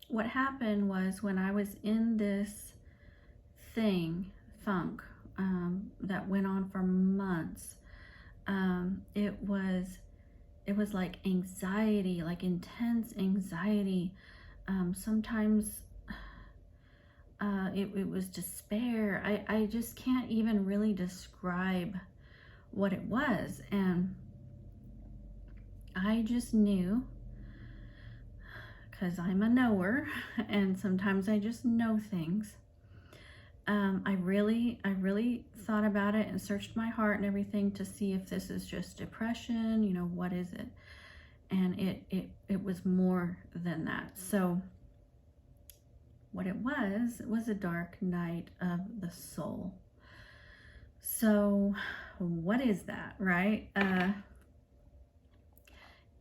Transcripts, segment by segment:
what happened was when I was in this funk, that went on for months, it was like anxiety, like intense anxiety. Sometimes it was despair. I just can't even really describe what it was. And I just knew, because I'm a knower, and sometimes I just know things. I really thought about it and searched my heart and everything to see if this is just depression, what is it? And it was more than that. So what it was a dark night of the soul. So what is that, right?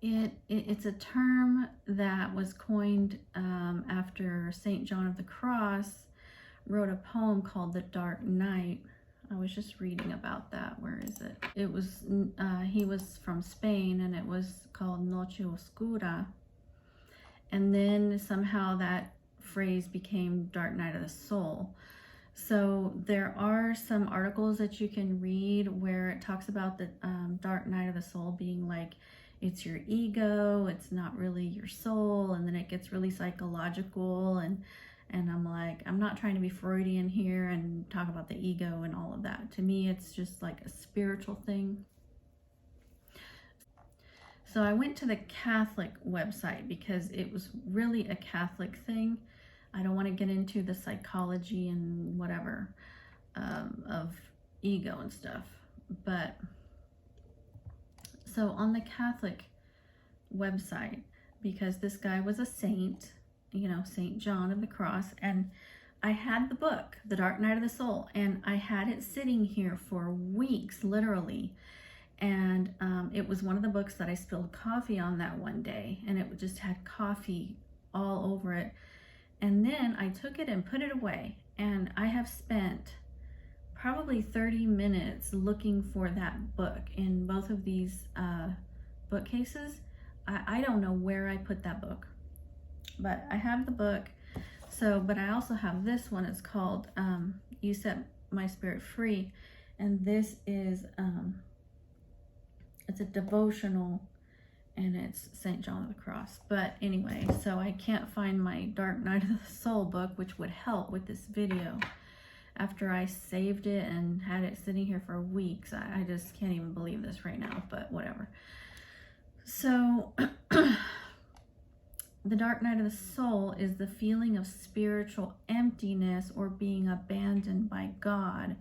It's a term that was coined after St. John of the Cross wrote a poem called The Dark Night. I was just reading about that. Where is it? It was, he was from Spain, and it was called Noche Oscura. And then somehow that phrase became Dark Night of the Soul. So there are some articles that you can read where it talks about the Dark Night of the Soul being like, it's your ego, it's not really your soul, and then it gets really psychological, and I'm like, I'm not trying to be Freudian here and talk about the ego and all of that. To me, it's just like a spiritual thing. So I went to the Catholic website because it was really a Catholic thing. I don't want to get into the psychology and whatever of ego and stuff. But so on the Catholic website, because this guy was a saint, St. John of the Cross, and I had the book, The Dark Night of the Soul, and I had it sitting here for weeks, literally. And it was one of the books that I spilled coffee on that one day, and it just had coffee all over it. And then I took it and put it away, and I have spent probably 30 minutes looking for that book in both of these bookcases. I don't know where I put that book, but I have the book. So, but I also have this one. It's called You Set My Spirit Free, and this is it's a devotional, and it's St. John of the Cross. But anyway, so I can't find my Dark Night of the Soul book, which would help with this video. After I saved it and had it sitting here for weeks, I just can't even believe this right now, but whatever. So the dark night of the soul is the feeling of spiritual emptiness or being abandoned by God,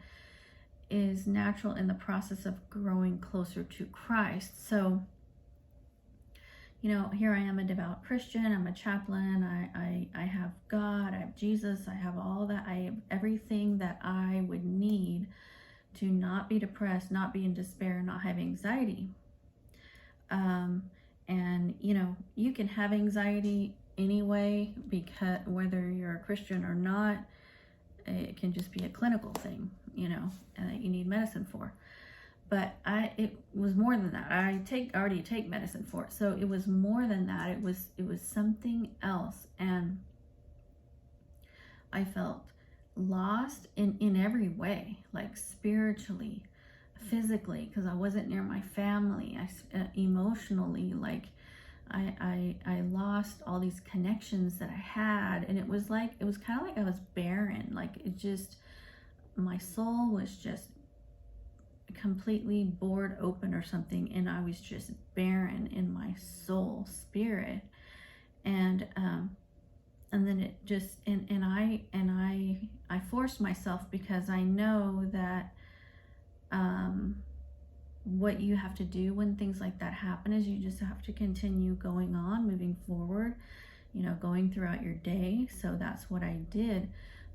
is natural in the process of growing closer to Christ. So, here I am, a devout Christian, I'm a chaplain, I have God, I have Jesus, I have all that, I have everything that I would need to not be depressed, not be in despair, not have anxiety. And you can have anxiety anyway, because whether you're a Christian or not, it can just be a clinical thing, and that you need medicine for. But it was more than that. I already take medicine for it. So it was more than that. It was something else. And I felt lost in every way, like spiritually, physically, because I wasn't near my family. Emotionally, like I lost all these connections that I had, and it was kind of like I was barren. Like my soul was just completely bored open or something, and I was just barren in my soul spirit. And then it just and I forced myself, because I know that what you have to do when things like that happen is you just have to continue going on, moving forward, going throughout your day. So that's what I did.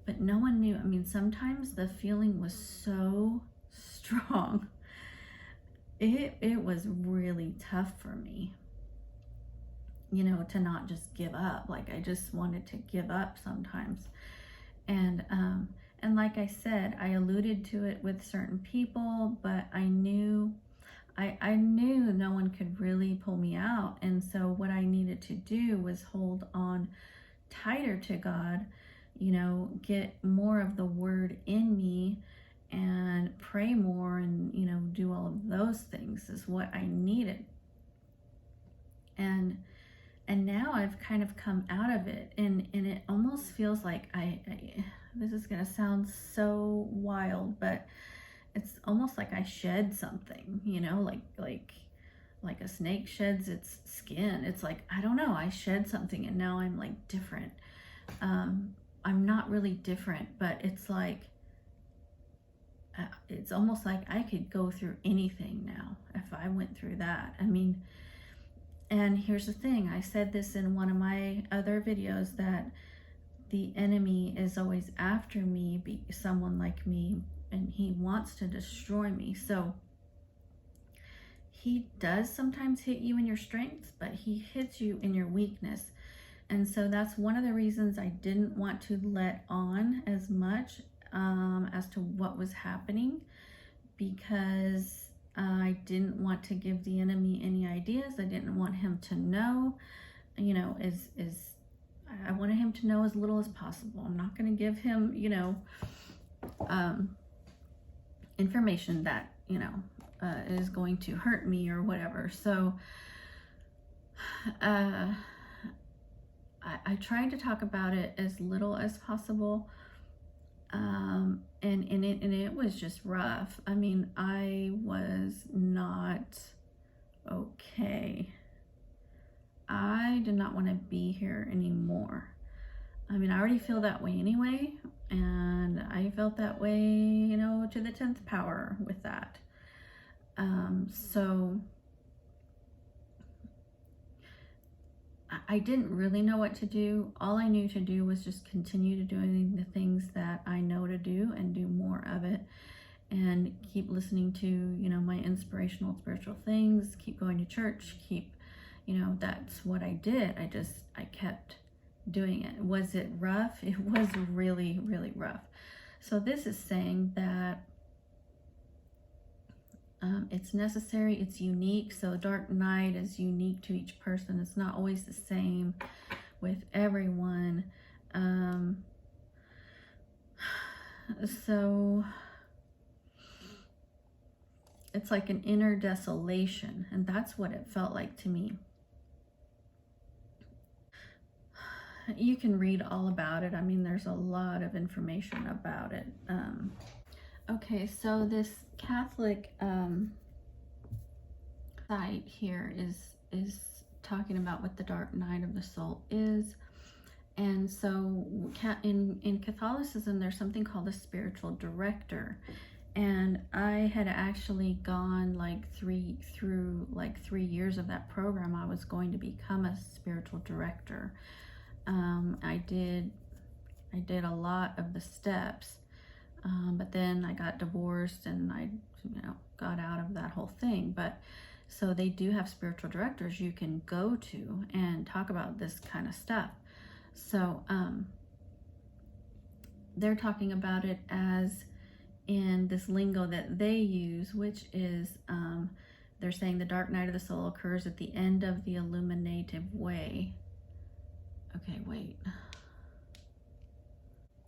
But no one knew. I mean, sometimes the feeling was so strong. It was really tough for me, to not just give up. Like, I just wanted to give up sometimes. And like I said, I alluded to it with certain people, but I knew no one could really pull me out. And so what I needed to do was hold on tighter to God, get more of the word in me and pray more and, do all of those things is what I needed. And now I've kind of come out of it, and it almost feels like I this is going to sound so wild, but it's almost like I shed something, like a snake sheds its skin. It's like, I don't know, I shed something and now I'm like different. I'm not really different, but it's like, it's almost like I could go through anything now if I went through that. I mean, and here's the thing, I said this in one of my other videos, that the enemy is always after me, someone like me, and he wants to destroy me. So he does sometimes hit you in your strengths, but he hits you in your weakness. And so that's one of the reasons I didn't want to let on as much as to what was happening, because I didn't want to give the enemy any ideas. I didn't want him to know, I wanted him to know as little as possible. I'm not going to give him, information that, is going to hurt me or whatever. So I tried to talk about it as little as possible. And it was just rough. I mean, I was not okay. I did not want to be here anymore. I mean, I already feel that way anyway, and I felt that way, to the 10th power with that. So I didn't really know what to do. All I knew to do was just continue to doing the things that I know to do and do more of it, and keep listening to, my inspirational spiritual things, keep going to church, that's what I did. I kept doing it. Was it rough? It was really, really rough. So this is saying that it's necessary, it's unique. So dark night is unique to each person. It's not always the same with everyone. So it's like an inner desolation, and that's what it felt like to me. You can read all about it. I mean, there's a lot of information about it. Okay, so this Catholic site here is talking about what the dark night of the soul is. And so in Catholicism, there's something called a spiritual director. And I had actually gone through 3 years of that program. I was going to become a spiritual director. I did a lot of the steps, but then I got divorced and I, got out of that whole thing. But so they do have spiritual directors you can go to and talk about this kind of stuff. So they're talking about it as in this lingo that they use, which is they're saying the dark night of the soul occurs at the end of the illuminative way. Okay, wait.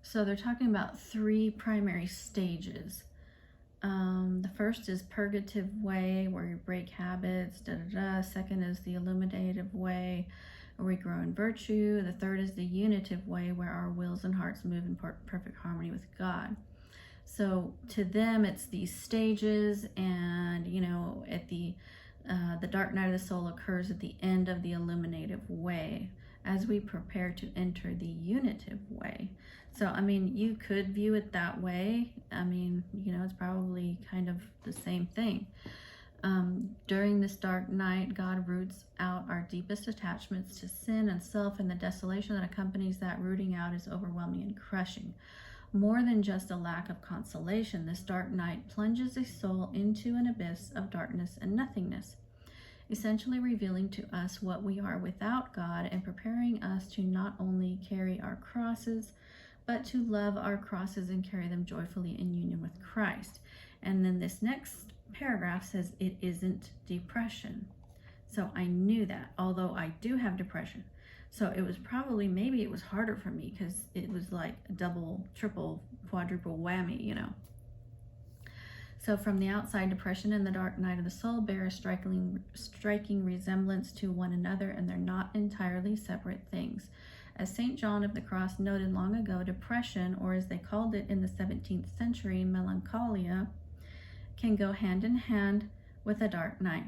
So they're talking about 3 primary stages. The first is purgative way, where you break habits, Second is the illuminative way, where we grow in virtue. The third is the unitive way, where our wills and hearts move in perfect harmony with God. So to them, it's these stages, and at the dark night of the soul occurs at the end of the illuminative way, as we prepare to enter the unitive way. So, I mean, you could view it that way. I mean, it's probably kind of the same thing. During this dark night, God roots out our deepest attachments to sin and self, and the desolation that accompanies that rooting out is overwhelming and crushing. More than just a lack of consolation, this dark night plunges a soul into an abyss of darkness and nothingness, essentially revealing to us what we are without God and preparing us to not only carry our crosses, but to love our crosses and carry them joyfully in union with Christ. And then this next paragraph says it isn't depression. So I knew that, although I do have depression. So it was probably, maybe it was harder for me because it was like a double, triple, quadruple whammy, you know. So from the outside, depression and the dark night of the soul bear a striking resemblance to one another, and they're not entirely separate things. As St. John of the Cross noted long ago, depression, or as they called it in the 17th century, melancholia, can go hand in hand with a dark night,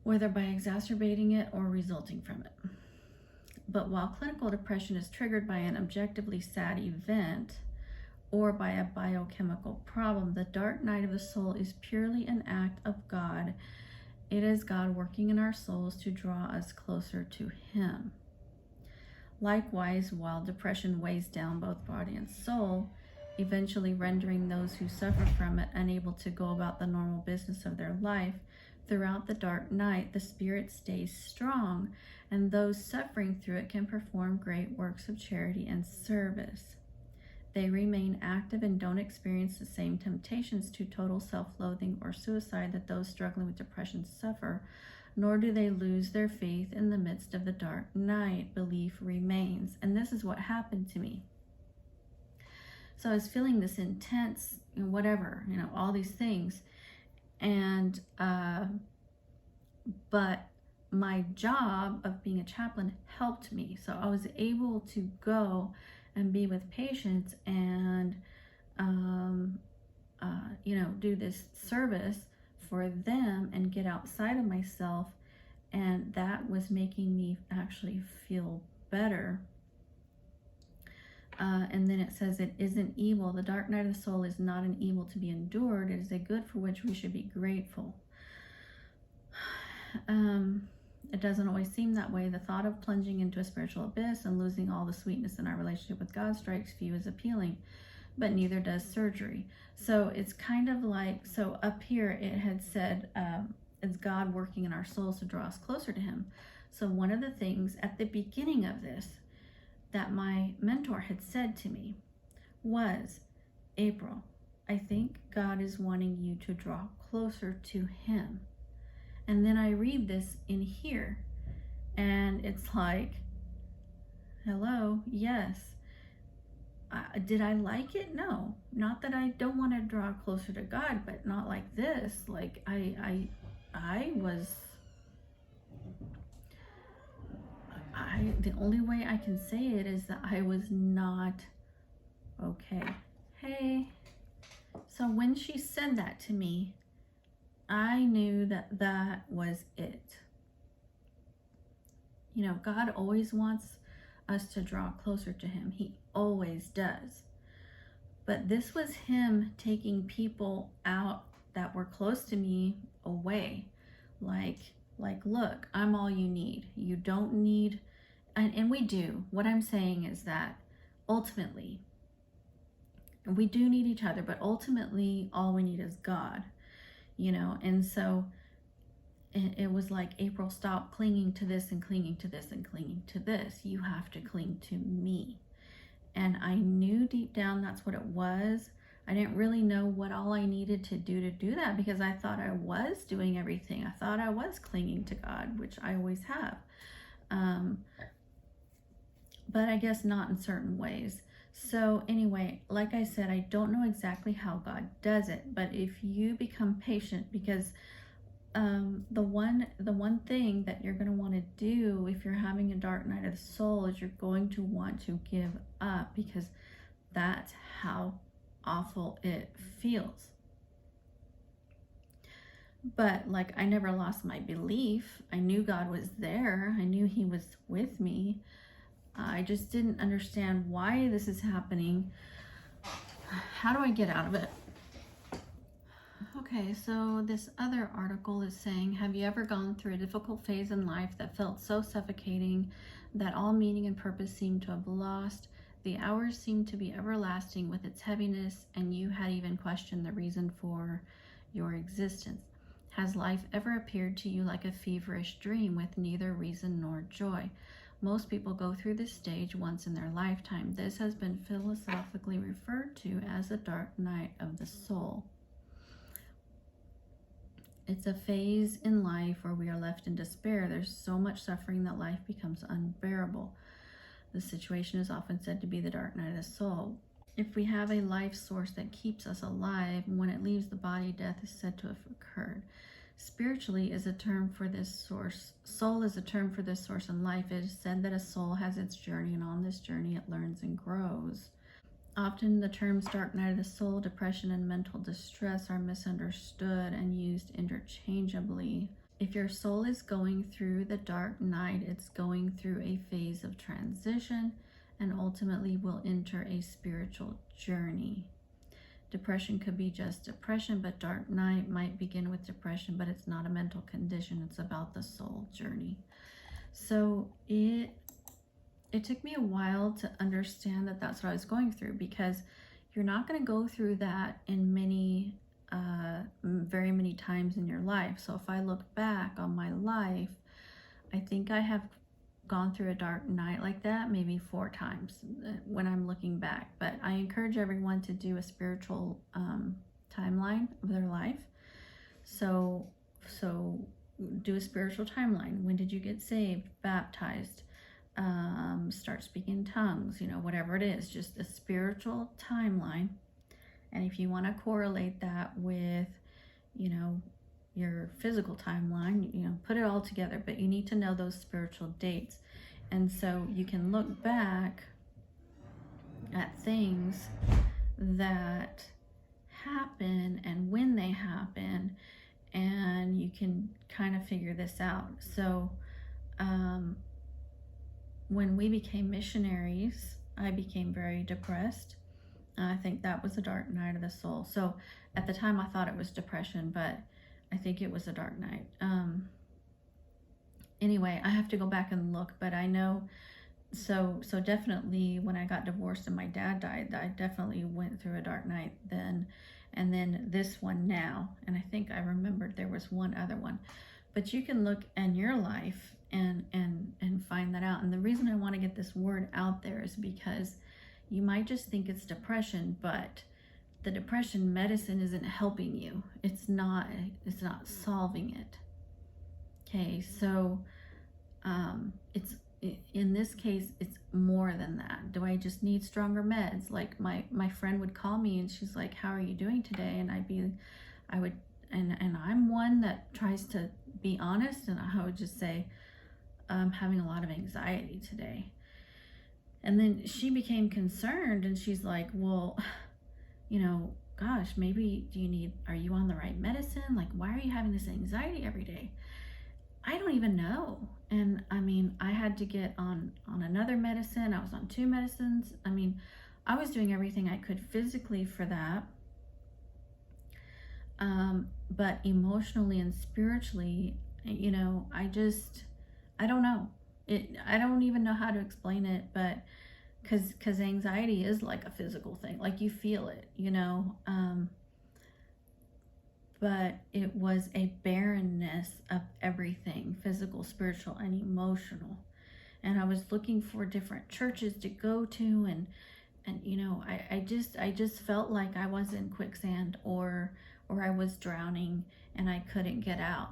whether by exacerbating it or resulting from it. But while clinical depression is triggered by an objectively sad event or by a biochemical problem, the dark night of the soul is purely an act of God. It is God working in our souls to draw us closer to Him. Likewise, while depression weighs down both body and soul, eventually rendering those who suffer from it unable to go about the normal business of their life, throughout the dark night, the spirit stays strong, and those suffering through it can perform great works of charity and service. They remain active and don't experience the same temptations to total self-loathing or suicide that those struggling with depression suffer, nor do they lose their faith in the midst of the dark night. Belief remains. And this is what happened to me. So I was feeling this intense, whatever, all these things. And, but my job of being a chaplain helped me. So I was able to go and be with patients and, do this service for them and get outside of myself. And that was making me actually feel better. And then it says, it isn't evil. The dark night of the soul is not an evil to be endured. It is a good for which we should be grateful. It doesn't always seem that way. The thought of plunging into a spiritual abyss and losing all the sweetness in our relationship with God strikes few as appealing, but neither does surgery. So it's kind of like, so up here it had said, it's God working in our souls to draw us closer to Him. So one of the things at the beginning of this that my mentor had said to me was, April, I think God is wanting you to draw closer to Him. And then I read this in here, and it's like, hello, yes. Did I like it? No. Not that I don't want to draw closer to God, but not like this. Like I was, the only way I can say it is that I was not okay. Hey. So when she said that to me, I knew that that was it. God always wants us to draw closer to Him. He always does. But this was Him taking people out that were close to me away. Like, look, I'm all you need. You don't need, and we do. What I'm saying is that ultimately, we do need each other, but ultimately all we need is God. And so it was like, April, stop clinging to this and clinging to this and clinging to this. You have to cling to me. And I knew deep down that's what it was. I didn't really know what all I needed to do that, because I thought I was doing everything. I thought I was clinging to God, which I always have. But I guess not in certain ways. So anyway, like I said, I don't know exactly how God does it, but if you become patient, because the one thing that you're going to want to do if you're having a dark night of the soul is you're going to want to give up, because that's how awful it feels. But like, I never lost my belief. I knew God was there. I knew He was with me. I just didn't understand why this is happening. How do I get out of it? Okay, so this other article is saying, have you ever gone through a difficult phase in life that felt so suffocating that all meaning and purpose seemed to have lost? The hours seemed to be everlasting with its heaviness, and you had even questioned the reason for your existence. Has life ever appeared to you like a feverish dream with neither reason nor joy? Most people go through this stage once in their lifetime. This has been philosophically referred to as the dark night of the soul. It's a phase in life where we are left in despair. There's so much suffering that life becomes unbearable. The situation is often said to be the dark night of the soul. If we have a life source that keeps us alive, when it leaves the body, death is said to have occurred. Spiritually is a term for this source. Soul is a term for this source in life. It is said that a soul has its journey, and on this journey it learns and grows. Often the terms dark night of the soul, depression, and mental distress are misunderstood and used interchangeably. If your soul is going through the dark night, it's going through a phase of transition and ultimately will enter a spiritual journey. Depression could be just depression, but dark night might begin with depression, but it's not a mental condition. It's about the soul journey. So it took me a while to understand that that's what I was going through, because you're not going to go through that in very many times in your life. So if I look back on my life, I think I have gone through a dark night like that maybe 4 times when I'm looking back. But I encourage everyone to do a spiritual timeline of their life. So do a spiritual timeline. When did you get saved, baptized, start speaking in tongues, whatever it is, just a spiritual timeline. And if you want to correlate that with, your physical timeline, put it all together, but you need to know those spiritual dates. And so you can look back at things that happen and when they happen, and you can kind of figure this out. So when we became missionaries, I became very depressed. I think that was a dark night of the soul. So at the time I thought it was depression, but I think it was a dark night. Anyway, I have to go back and look, but I know, so definitely when I got divorced and my dad died, I definitely went through a dark night then, and then this one now, and I think I remembered there was one other one. But you can look in your life and find that out. And the reason I want to get this word out there is because you might just think it's depression, but the depression medicine isn't helping you. It's not solving it. Okay, so in this case, it's more than that. Do I just need stronger meds? Like my friend would call me and she's like, "How are you doing today?" And I'm one that tries to be honest, and I would just say, "I'm having a lot of anxiety today." And then she became concerned and she's like, "Well, gosh, maybe are you on the right medicine? Like, why are you having this anxiety every day?" I don't even know. And I mean, I had to get on another medicine. I was on 2 medicines. I mean, I was doing everything I could physically for that. But emotionally and spiritually, I don't know. I don't even know how to explain it, but because anxiety is like a physical thing, like you feel it, but it was a barrenness of everything, physical, spiritual, and emotional. And I was looking for different churches to go to, and I just felt like I was in quicksand, or I was drowning and I couldn't get out.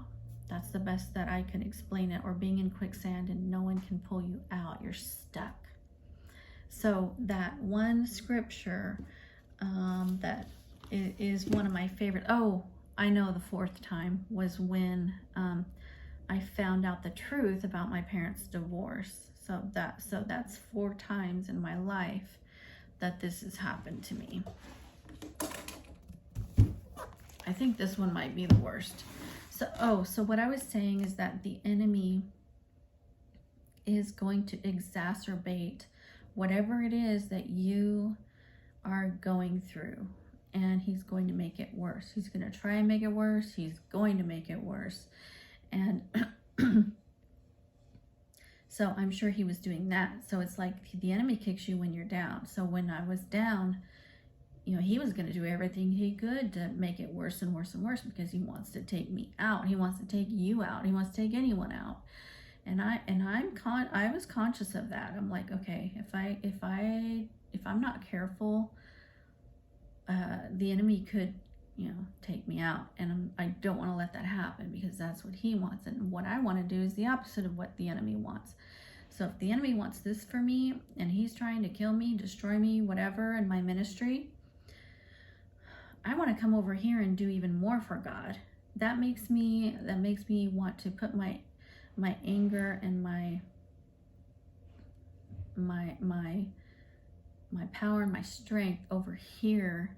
That's the best that I can explain it. Or being in quicksand and no one can pull you out. You're stuck. So that one scripture that is one of my favorite. Oh, I know the 4th time was when I found out the truth about my parents' divorce. So that's 4 times in my life that this has happened to me. I think this one might be the worst. So what I was saying is that the enemy is going to exacerbate whatever it is that you are going through, and he's going to make it worse. He's going to try and make it worse. He's going to make it worse. And so I'm sure he was doing that. So it's like the enemy kicks you when you're down. So when I was down, he was going to do everything he could to make it worse and worse and worse, because he wants to take me out. He wants to take you out. He wants to take anyone out. And I was conscious of that. I'm like, okay, if I'm not careful, the enemy could take me out. And I don't want to let that happen, because that's what he wants. And what I want to do is the opposite of what the enemy wants. So if the enemy wants this for me, and he's trying to kill me, destroy me, whatever, in my ministry, I want to come over here and do even more for God. That makes me want to put my anger and my power and my strength over here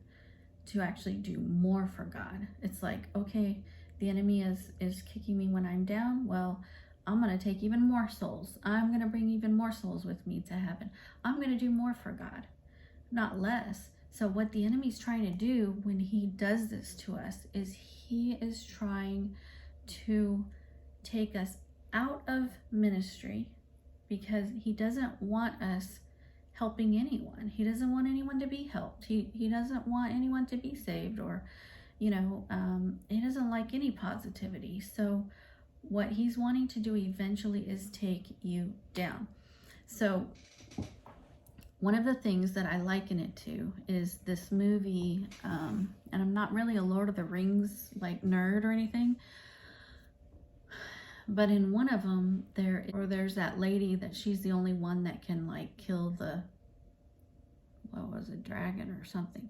to actually do more for God. It's like, okay, the enemy is kicking me when I'm down. Well, I'm going to take even more souls. I'm going to bring even more souls with me to heaven. I'm going to do more for God, not less. So what the enemy's trying to do when he does this to us is he is trying to take us out of ministry, because he doesn't want us helping anyone. He doesn't want anyone to be helped. He doesn't want anyone to be saved, or he doesn't like any positivity. So what he's wanting to do eventually is take you down. So one of the things that I liken it to is this movie, and I'm not really a Lord of the Rings like nerd or anything, but in one of them there's that lady that she's the only one that can like kill the, what was it, dragon or something.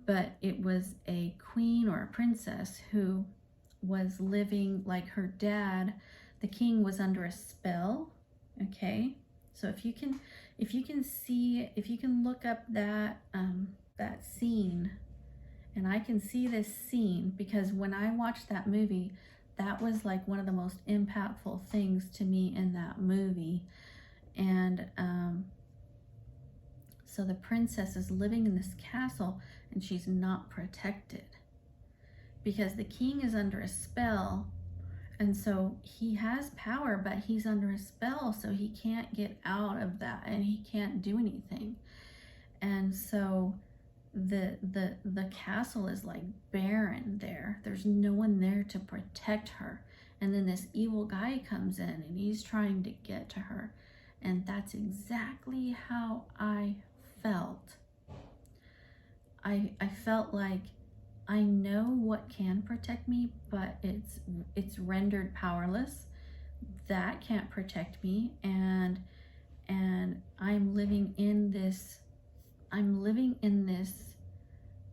But it was a queen or a princess who was living, like her dad, the king, was under a spell. Okay, so if you can look up that scene, and I can see this scene because when I watched that movie, that was like one of the most impactful things to me in that movie. And so the princess is living in this castle, and she's not protected because the king is under a spell. And so he has power, but he's under a spell, so he can't get out of that, and he can't do anything. And so the castle is like barren there. There's no one there to protect her. And then this evil guy comes in, and he's trying to get to her. And that's exactly how I felt. I felt like, I know what can protect me, but it's rendered powerless. That can't protect me, and I'm living in this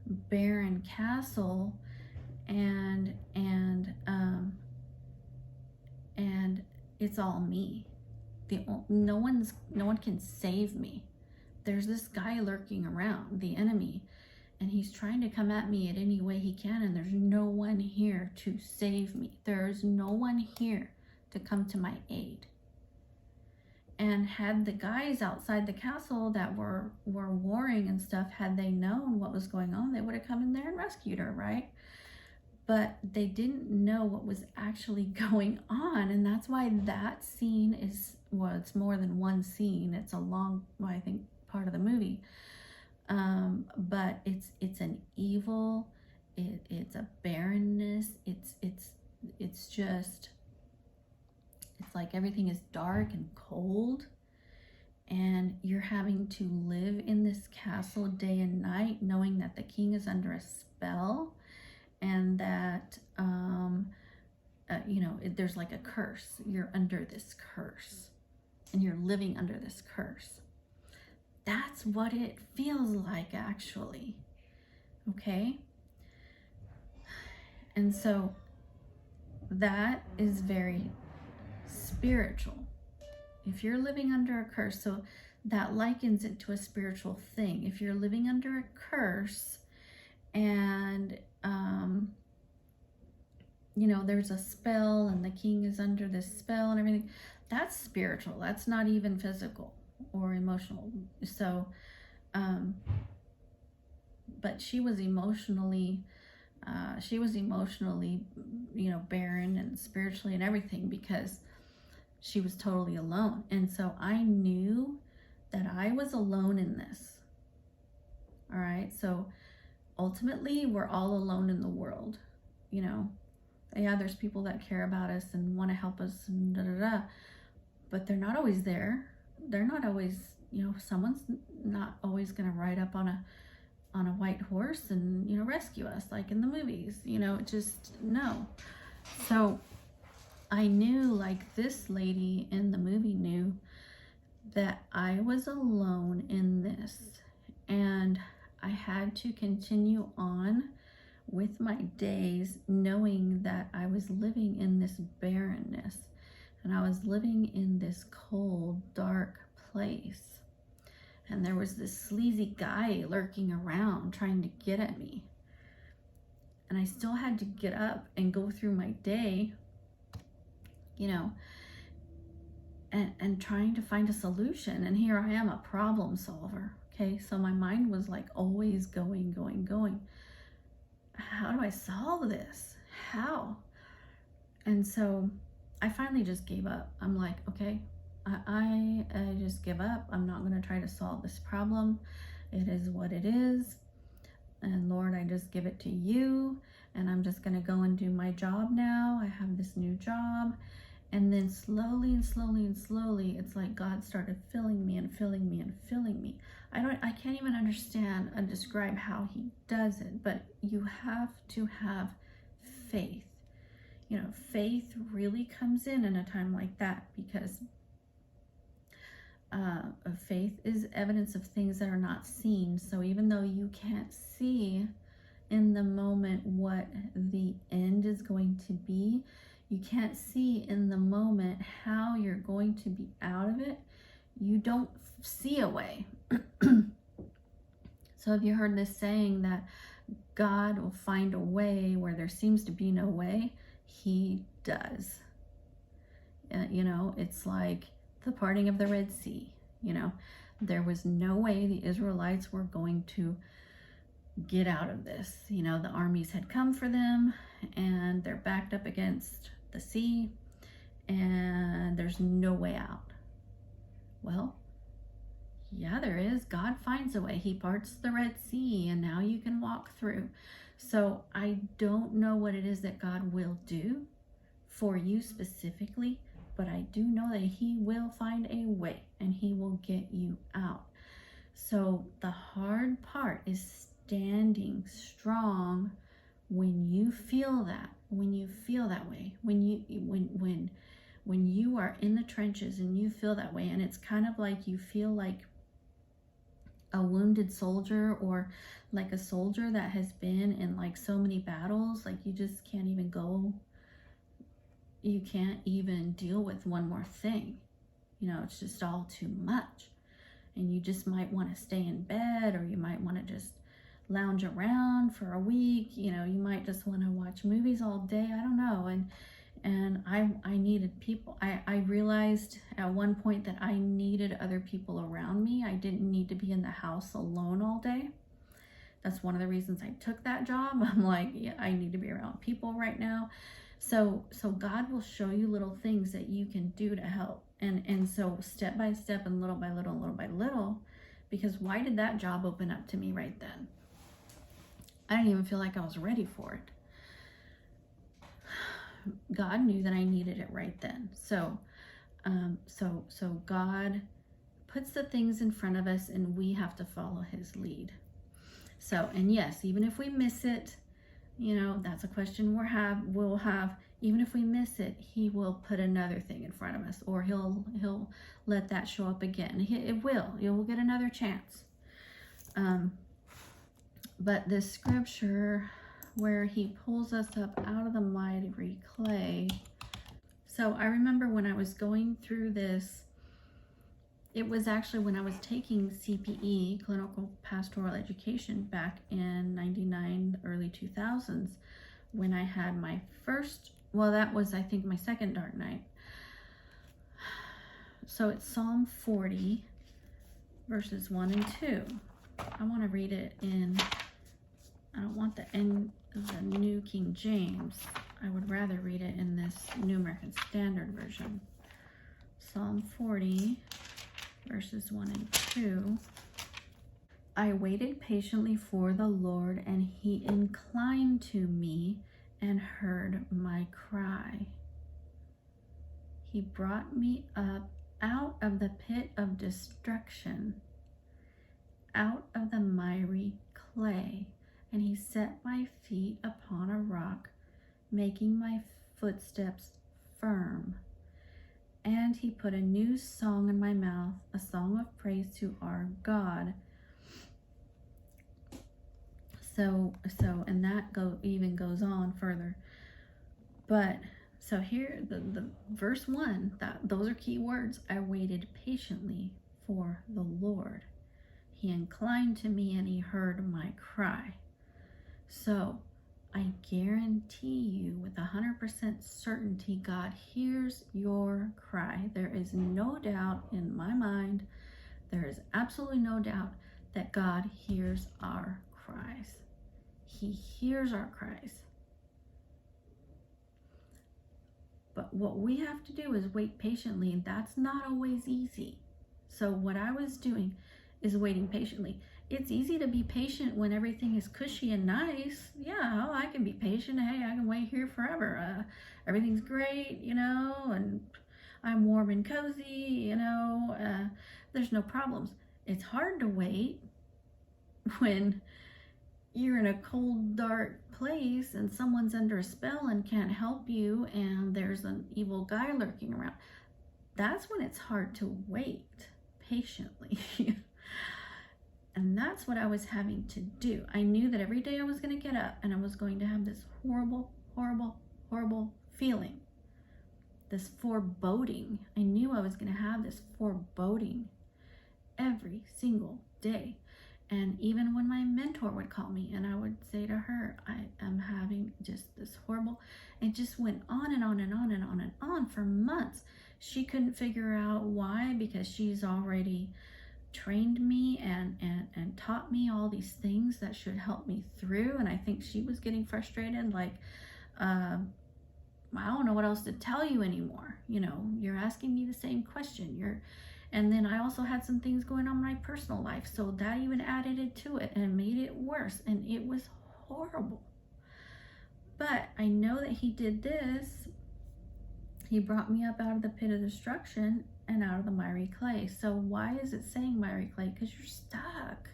barren castle, and it's all me. No one can save me. There's this guy lurking around, the enemy, and he's trying to come at me at any way he can, and there's no one here to save me. There's no one here to come to my aid. And had the guys outside the castle that were warring and stuff, had they known what was going on, they would have come in there and rescued her, right? But they didn't know what was actually going on, and that's why that scene is, well, it's more than one scene. It's a long, I think, part of the movie. But it's an evil, it's a barrenness, it's just, it's like everything is dark and cold, and you're having to live in this castle day and night, knowing that the king is under a spell, and that there's like a curse. You're under this curse, and you're living under this curse. That's what it feels like, actually. Okay? And so that is very spiritual. If you're living under a curse, so that likens it to a spiritual thing. If you're living under a curse, and there's a spell, and the king is under this spell and everything, that's spiritual. That's not even physical or emotional. So but she was emotionally barren, and spiritually and everything, because she was totally alone. And so I knew that I was alone in this. All right, so ultimately we're all alone in the world. Yeah, there's people that care about us and want to help us, and but they're not always there. They're not always, someone's not always going to write up on on a white horse and, rescue us like in the movies, just no. So I knew, like this lady in the movie knew, that I was alone in this, and I had to continue on with my days knowing that I was living in this barrenness, and I was living in this cold, dark place. And there was this sleazy guy lurking around trying to get at me. And I still had to get up and go through my day, and trying to find a solution. And here I am, a problem solver. Okay, so my mind was like always going. How do I solve this? How? And so I finally just gave up. I'm like, okay, I just give up. I'm not going to try to solve this problem. It is what it is. And Lord, I just give it to you. And I'm just going to go and do my job now. I have this new job. And then slowly, it's like God started filling me. I can't even understand and describe how he does it, but you have to have faith. Faith really comes in a time like that, because faith is evidence of things that are not seen. So even though you can't see in the moment what the end is going to be, you can't see in the moment how you're going to be out of it, you don't see a way. So have you heard this saying that God will find a way where there seems to be no way? He does. It's like the parting of the Red Sea. There was no way the Israelites were going to get out of this. The armies had come for them, and they're backed up against the sea, and there's no way out. Well, yeah, there is. God finds a way. He parts the Red Sea, and now you can walk through. So I don't know what it is that God will do for you specifically, but I do know that he will find a way, and he will get you out. So the hard part is standing strong when you feel that, when you feel that way, when you are in the trenches and you feel that way, and it's kind of like you feel like a wounded soldier, or like a soldier that has been in like so many battles, like you just can't even go, you can't even deal with one more thing. It's just all too much, and you just might want to stay in bed, or you might want to just lounge around for a week. You might just want to watch movies all day. I don't know. And I needed people. I realized at one point that I needed other people around me. I didn't need to be in the house alone all day. That's one of the reasons I took that job. I'm like, yeah, I need to be around people right now. So God will show you little things that you can do to help. And so step by step and little by little, because why did that job open up to me right then? I didn't even feel like I was ready for it. God knew that I needed it right then. So God puts the things in front of us, and we have to follow his lead. So, and yes, even if we miss it, that's a question we'll have. Even if we miss it, he will put another thing in front of us, or he'll let that show up again. You will get another chance. But this scripture where he pulls us up out of the miry clay. So I remember when I was going through this, it was actually when I was taking CPE, Clinical Pastoral Education, back in 99, early 2000s, when I had my first, that was, I think, my second dark night. So it's Psalm 40, verses 1 and 2. I want to read it in, I don't want the New King James. I would rather read it in this New American Standard Version. Psalm 40, verses 1 and 2. I waited patiently for the Lord, and he inclined to me and heard my cry. He brought me up out of the pit of destruction, out of the miry clay, and he set my feet upon a rock, making my footsteps firm. And he put a new song in my mouth, a song of praise to our God. And that even goes on further. But so here, the verse 1, those are key words. I waited patiently for the Lord. He inclined to me and he heard my cry. So I guarantee you with 100% certainty, God hears your cry. There is no doubt in my mind. There is absolutely no doubt that God hears our cries. He hears our cries. But what we have to do is wait patiently, and that's not always easy. So what I was doing is waiting patiently. It's easy to be patient when everything is cushy and nice. Yeah, I can be patient. Hey, I can wait here forever. Everything's great, and I'm warm and cozy, there's no problems. It's hard to wait when you're in a cold, dark place and someone's under a spell and can't help you and there's an evil guy lurking around. That's when it's hard to wait patiently. And that's what I was having to do. I knew that every day I was going to get up and I was going to have this horrible, horrible, horrible feeling. This foreboding. I knew I was going to have this foreboding every single day. And even when my mentor would call me and I would say to her, I am having just this horrible, it just went on and on and on and on and on for months. She couldn't figure out why, because she's already trained me and taught me all these things that should help me through. And I think she was getting frustrated, like, I don't know what else to tell you anymore. You're asking me the same question. And then I also had some things going on in my personal life. So that even added it to it and made it worse. And it was horrible. But I know that he did this. He brought me up out of the pit of destruction and out of the miry clay. So why is it saying miry clay? Because you're stuck.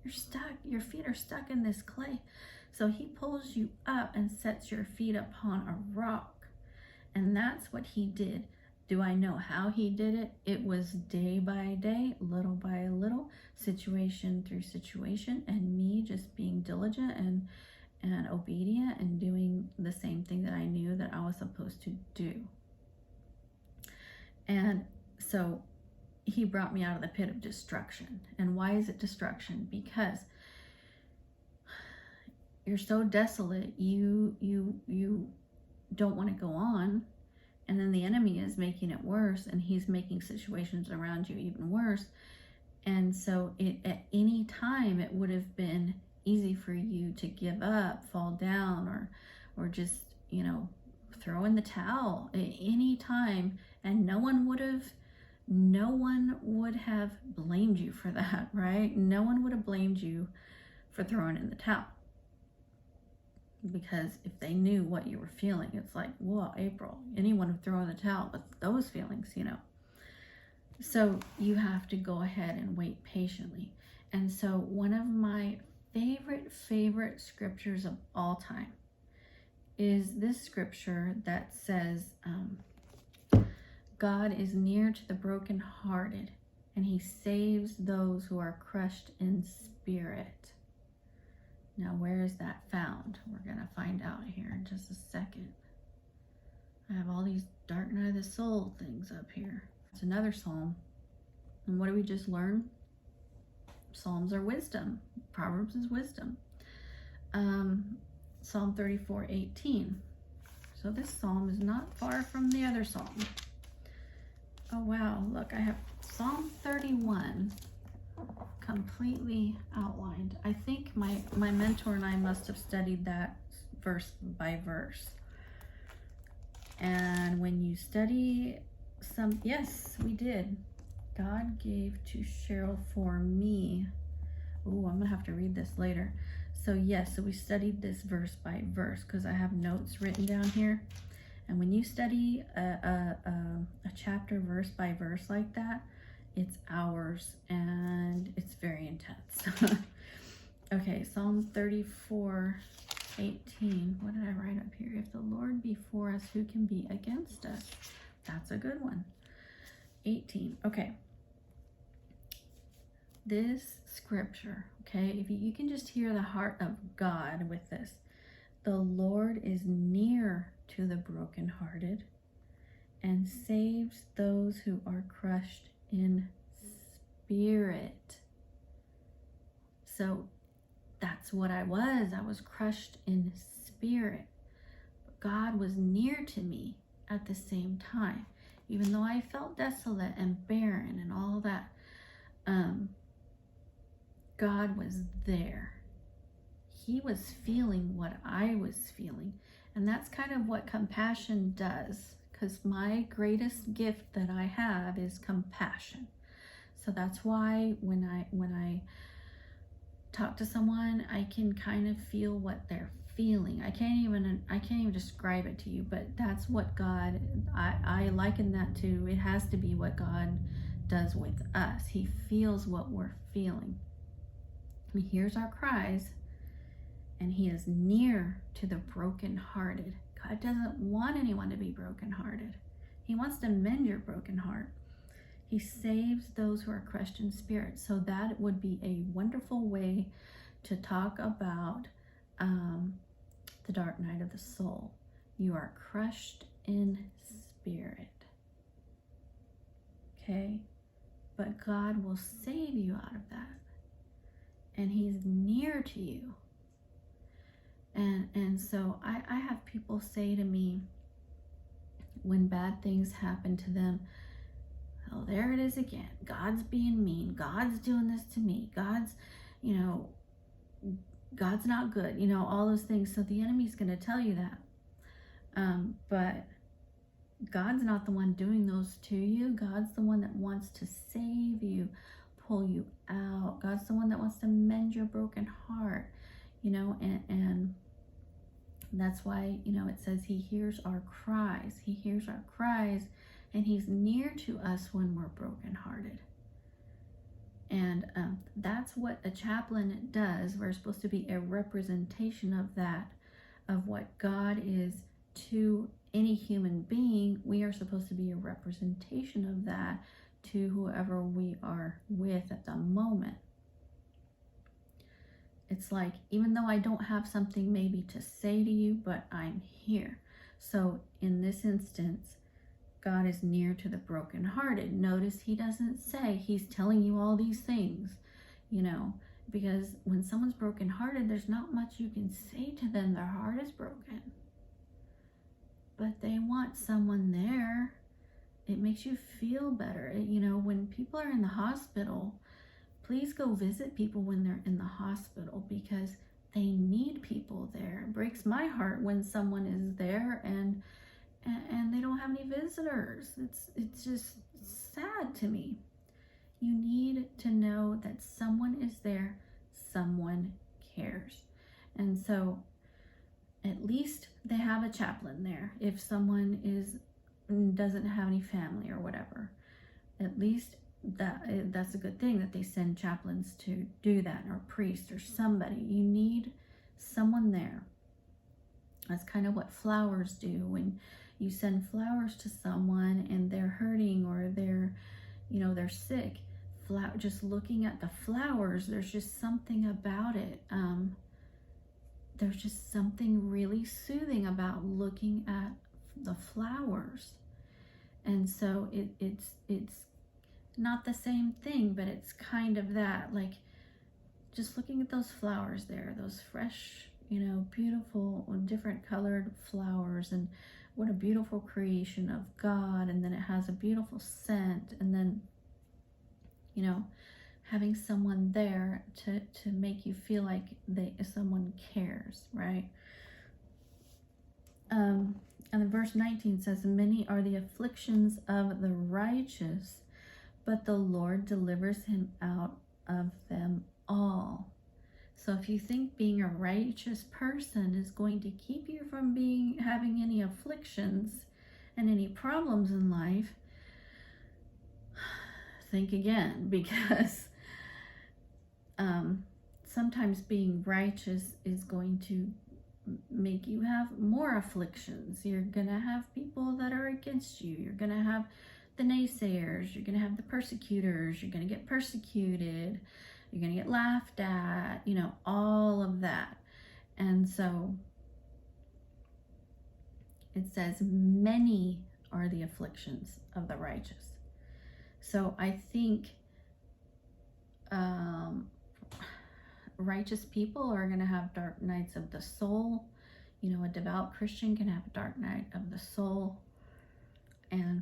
You're stuck. Your feet are stuck in this clay. So he pulls you up and sets your feet upon a rock. And that's what he did. Do I know how he did it? It was day by day, little by little, situation through situation, and me just being diligent and obedient and doing the same thing that I knew that I was supposed to do. And so he brought me out of the pit of destruction. And why is it destruction? Because you're so desolate, you don't want to go on. And then the enemy is making it worse, and he's making situations around you even worse. And so at any time, it would have been easy for you to give up, fall down, or just, throw in the towel at any time. And no one would have blamed you for that, right? No one would have blamed you for throwing in the towel. Because if they knew what you were feeling, it's like, whoa, April, anyone would throw in the towel with those feelings, So you have to go ahead and wait patiently. And so one of my favorite scriptures of all time is this scripture that says, God is near to the brokenhearted, and he saves those who are crushed in spirit. Now, where is that found? We're going to find out here in just a second. I have all these dark night of the soul things up here. It's another psalm. And what do we just learn? Psalms are wisdom. Proverbs is wisdom. Psalm 34:18. So this psalm is not far from the other psalm. Oh, wow. Look, I have Psalm 31 completely outlined. I think my mentor and I must have studied that verse by verse. And when you study yes, we did. God gave to Cheryl for me. Oh, I'm gonna have to read this later. So yes, so we studied this verse by verse because I have notes written down here. And when you study a chapter verse by verse like that, it's hours and it's very intense. Okay, Psalm 34:18. What did I write up here? If the Lord be for us, who can be against us? That's a good one. 18. Okay. This scripture, okay, if you can just hear the heart of God with this. The Lord is near to the brokenhearted and saves those who are crushed in spirit. So that's what I was. I was crushed in spirit. But God was near to me at the same time. Even though I felt desolate and barren and all that, God was there. He was feeling what I was feeling. And that's kind of what compassion does, because my greatest gift that I have is compassion. So that's why when I talk to someone, I can kind of feel what they're feeling. I can't even describe it to you, but that's what God, I liken that to, it has to be what God does with us. He feels what we're feeling. He hears our cries, and he is near to the brokenhearted. God doesn't want anyone to be brokenhearted. He wants to mend your broken heart. He saves those who are crushed in spirit. So that would be a wonderful way to talk about the dark night of the soul. You are crushed in spirit. Okay? But God will save you out of that. And he's near to you. And so I have people say to me when bad things happen to them, oh, there it is again. God's being mean. God's doing this to me. God's not good. All those things. So the enemy's going to tell you that. But God's not the one doing those to you. God's the one that wants to save you, pull you out. God's the one that wants to mend your broken heart, and that's why, it says he hears our cries. He hears our cries, and he's near to us when we're brokenhearted. And that's what a chaplain does. We're supposed to be a representation of that, of what God is to any human being. We are supposed to be a representation of that to whoever we are with at the moment. It's like, even though I don't have something maybe to say to you, but I'm here. So in this instance, God is near to the brokenhearted. Notice he doesn't say he's telling you all these things, because when someone's brokenhearted, there's not much you can say to them. Their heart is broken. But they want someone there. It makes you feel better. When people are in the hospital, please go visit people when they're in the hospital, because they need people there. It breaks my heart when someone is there and they don't have any visitors. It's just sad to me. You need to know that someone is there, someone cares. And so at least they have a chaplain there. If someone doesn't have any family or whatever, at least that's a good thing that they send chaplains to do that, or a priest or somebody. You need someone there. That's kind of what flowers do. When you send flowers to someone and they're hurting or they're sick, just looking at the flowers, there's just something about it. There's just something really soothing about looking at the flowers. And so it's not the same thing, but it's kind of that, like just looking at those flowers there, those fresh, beautiful, different colored flowers, and what a beautiful creation of God. And then it has a beautiful scent, and then, having someone there to make you feel like someone cares, right? And then verse 19 says, many are the afflictions of the righteous, but the Lord delivers him out of them all. So if you think being a righteous person is going to keep you from having any afflictions and any problems in life, think again, because sometimes being righteous is going to make you have more afflictions. You're going to have people that are against you. You're going to have the naysayers. You're going to have the persecutors. You're going to get persecuted. You're going to get laughed at, you know, all of that. And so it says, many are the afflictions of the righteous. So I think righteous people are going to have dark nights of the soul. You know, a devout Christian can have a dark night of the soul. And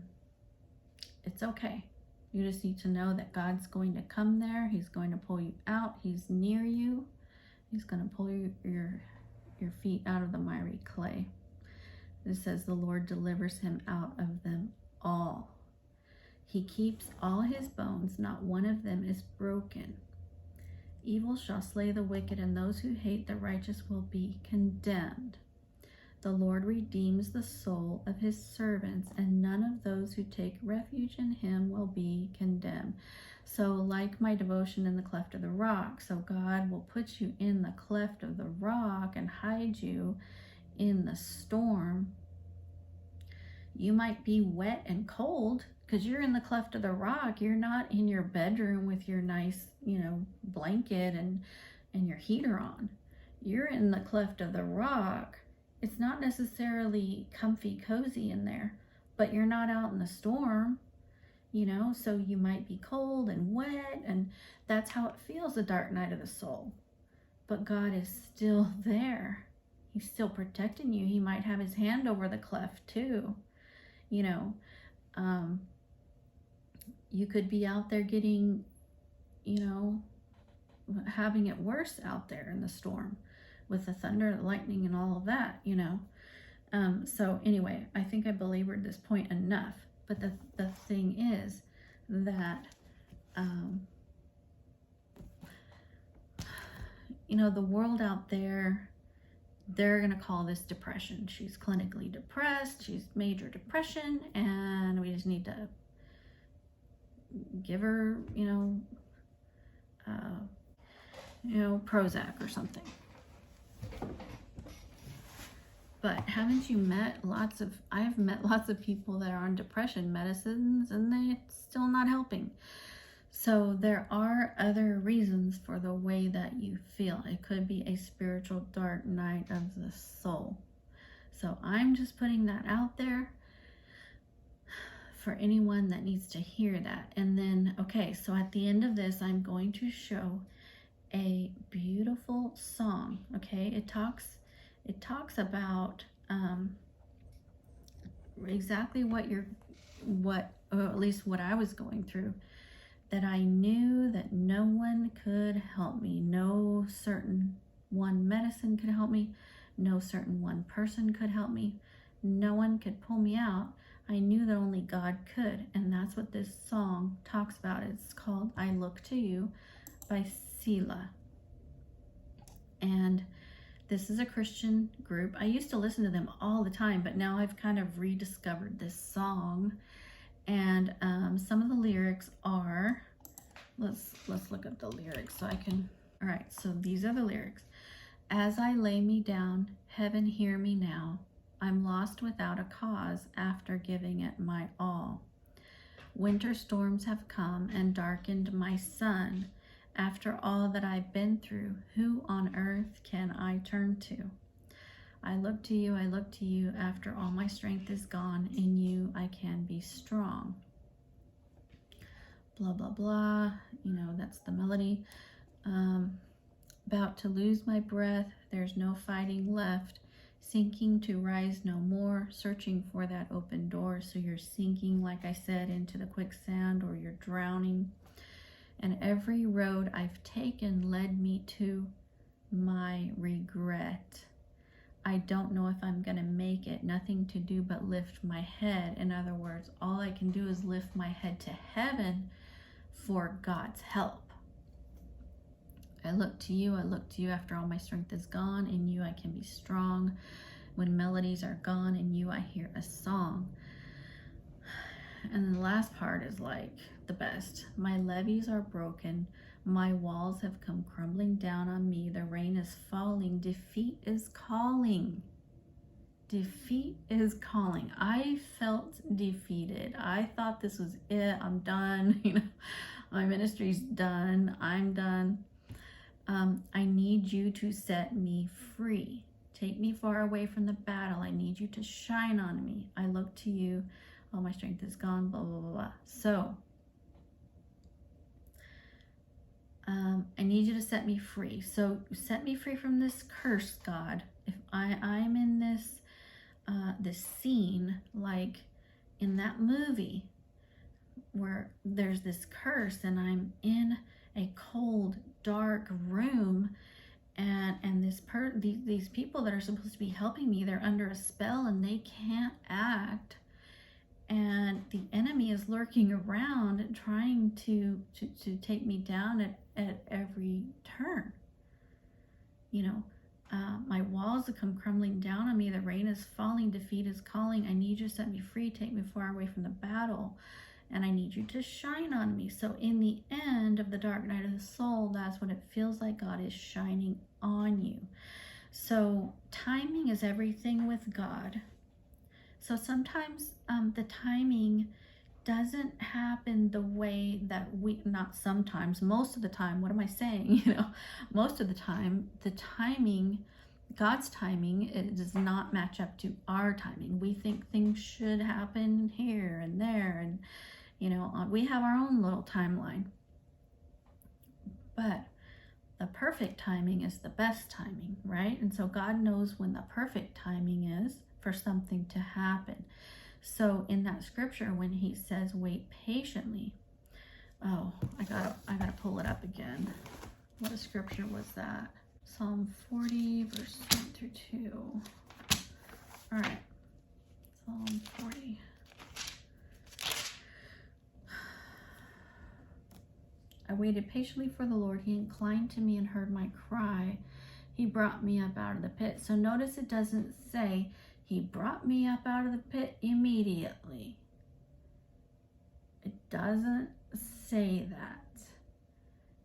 it's okay. You just need to know that God's going to come there. He's going to pull you out. He's near you. He's going to pull your feet out of the miry clay. It says the Lord delivers him out of them all. He keeps all his bones. Not one of them is broken. Evil shall slay the wicked, and those who hate the righteous will be condemned. The Lord redeems the soul of his servants, and none of those who take refuge in him will be condemned. So like my devotion in the cleft of the rock, so God will put you in the cleft of the rock and hide you in the storm. You might be wet and cold because you're in the cleft of the rock. You're not in your bedroom with your nice, you know, blanket and your heater on. You're in the cleft of the rock. It's not necessarily comfy, cozy in there, but you're not out in the storm, you know, so you might be cold and wet, and that's how it feels, the dark night of the soul. But God is still there. He's still protecting you. He might have his hand over the cleft too, you know. You could be out there getting, you know, having it worse out there in the storm with the thunder, the lightning, and all of that, you know. So anyway, I think I belabored this point enough. But the thing is that, you know, the world out there, they're going to call this depression. She's clinically depressed. She's major depression. And we just need to give her, you know, Prozac or something. But haven't you met I've met lots of people that are on depression medicines and it's still not helping. So there are other reasons for the way that you feel. It could be a spiritual dark night of the soul. So I'm just putting that out there for anyone that needs to hear that. And then, okay, so at the end of this, I'm going to show a beautiful song. Okay, it talks about exactly or at least what I was going through, that I knew that no one could help me. No certain one medicine could help me. No certain one person could help me. No one could pull me out. I knew that only God could, and that's what this song talks about. It's called I Look to You by Selah. And this is a Christian group. I used to listen to them all the time, but now I've kind of rediscovered this song. And some of the lyrics are, let's look up the lyrics so I can, all right, so these are the lyrics. As I lay me down, heaven hear me now. I'm lost without a cause after giving it my all. Winter storms have come and darkened my sun. After all that I've been through, who on earth can I turn to? I look to you, after all my strength is gone. In you I can be strong. Blah, blah, blah. You know, that's the melody. About to lose my breath, there's no fighting left. Sinking to rise no more, searching for that open door. So you're sinking, like I said, into the quicksand, or you're drowning. And every road I've taken led me to my regret. I don't know if I'm going to make it. Nothing to do but lift my head. In other words, all I can do is lift my head to heaven for God's help. I look to you after all my strength is gone. In you I can be strong. When melodies are gone, in you I hear a song. And then the last part is like the best. My levees are broken, My walls have come crumbling down on me. The rain is falling. Defeat is calling. Defeat is calling. I felt defeated. I thought this was it. I'm done. My ministry's done. I'm done. I need you to set me free. Take me far away from the battle. I need you to shine on me. I look to you. All my strength is gone. Blah, blah, blah, blah. So, I need you to set me free. So, set me free from this curse, God. If I'm in this scene, like in that movie where there's this curse and I'm in a cold, dark room, and these people that are supposed to be helping me, they're under a spell and they can't act, and the enemy is lurking around trying to take me down at every turn. My walls have come crumbling down on me. The rain is falling. Defeat is calling. I need you to set me free. Take me far away from the battle. And I need you to shine on me. So in the end of the dark night of the soul, that's what it feels like. God is shining on you. So timing is everything with God. So sometimes the timing doesn't happen the way that not sometimes, most of the time, what am I saying? Most of the time, the timing, God's timing, it does not match up to our timing. We think things should happen here and there, and we have our own little timeline. But the perfect timing is the best timing, right? And so God knows when the perfect timing is for something to happen. So in that scripture, when he says, wait patiently, I gotta pull it up again. What scripture was that? Psalm 40, verse 1 through 2. All right, Psalm 40. I waited patiently for the Lord. He inclined to me and heard my cry. He brought me up out of the pit. So notice it doesn't say, he brought me up out of the pit immediately. It doesn't say that.